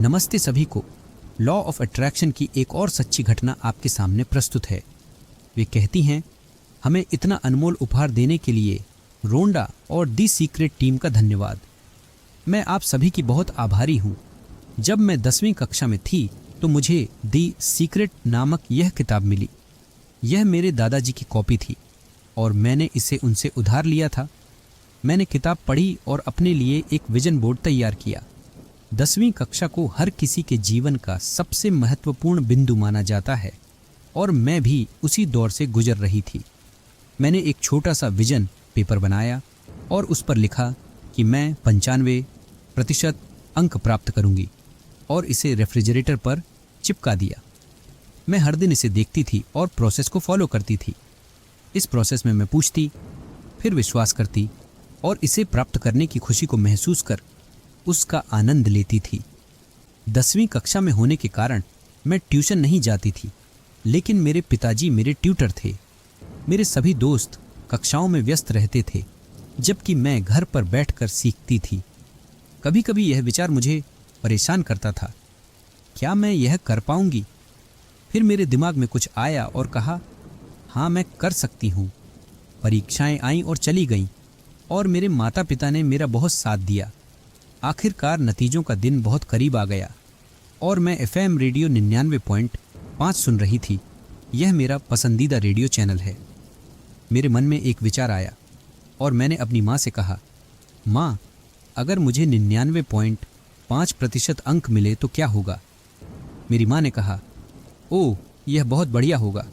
नमस्ते सभी को। लॉ ऑफ अट्रैक्शन की एक और सच्ची घटना आपके सामने प्रस्तुत है। वे कहती हैं, हमें इतना अनमोल उपहार देने के लिए रोंडा और दी सीक्रेट टीम का धन्यवाद। मैं आप सभी की बहुत आभारी हूँ। जब मैं 10वीं कक्षा में थी तो मुझे दी सीक्रेट नामक यह किताब मिली। यह मेरे दादाजी की कॉपी थी और मैंने इसे उनसे उधार लिया था। मैंने किताब पढ़ी और अपने लिए एक विजन बोर्ड तैयार किया। 10वीं कक्षा को हर किसी के जीवन का सबसे महत्वपूर्ण बिंदु माना जाता है और मैं भी उसी दौर से गुजर रही थी। मैंने एक छोटा सा विजन पेपर बनाया और उस पर लिखा कि मैं 95% अंक प्राप्त करूंगी और इसे रेफ्रिजरेटर पर चिपका दिया। मैं हर दिन इसे देखती थी और प्रोसेस को फॉलो करती थी। इस प्रोसेस में मैं पूछती, फिर विश्वास करती और इसे प्राप्त करने की खुशी को महसूस कर उसका आनंद लेती थी। 10वीं कक्षा में होने के कारण मैं ट्यूशन नहीं जाती थी, लेकिन मेरे पिताजी मेरे ट्यूटर थे। मेरे सभी दोस्त कक्षाओं में व्यस्त रहते थे, जबकि मैं घर पर बैठकर सीखती थी। कभी कभी यह विचार मुझे परेशान करता था, क्या मैं यह कर पाऊंगी? फिर मेरे दिमाग में कुछ आया और कहा, हाँ मैं कर सकती हूँ। परीक्षाएं आईं और चली गईं और मेरे माता पिता ने मेरा बहुत साथ दिया। आखिरकार नतीजों का दिन बहुत करीब आ गया और मैं FM रेडियो 99.5 सुन रही थी। यह मेरा पसंदीदा रेडियो चैनल है। मेरे मन में एक विचार आया और मैंने अपनी माँ से कहा, माँ, अगर मुझे 99.5% अंक मिले तो क्या होगा? मेरी माँ ने कहा, ओह, यह बहुत बढ़िया होगा।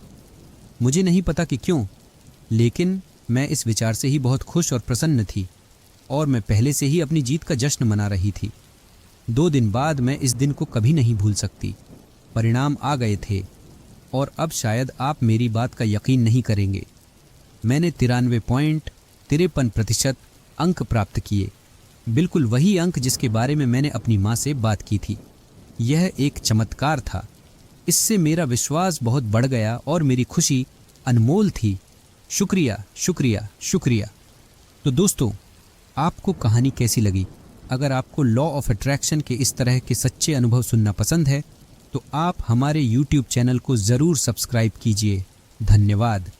मुझे नहीं पता कि क्यों, लेकिन मैं इस विचार से ही बहुत खुश और प्रसन्न थी और मैं पहले से ही अपनी जीत का जश्न मना रही थी। 2 दिन बाद मैं इस दिन को कभी नहीं भूल सकती। परिणाम आ गए थे और अब शायद आप मेरी बात का यकीन नहीं करेंगे। मैंने 93.53% अंक प्राप्त किए, बिल्कुल वही अंक जिसके बारे में मैंने अपनी माँ से बात की थी। यह एक चमत्कार था। इससे मेरा विश्वास बहुत बढ़ गया और मेरी खुशी अनमोल थी। शुक्रिया, शुक्रिया, शुक्रिया। तो दोस्तों, आपको कहानी कैसी लगी? अगर आपको लॉ ऑफ अट्रैक्शन के इस तरह के सच्चे अनुभव सुनना पसंद है तो आप हमारे YouTube चैनल को ज़रूर सब्सक्राइब कीजिए। धन्यवाद।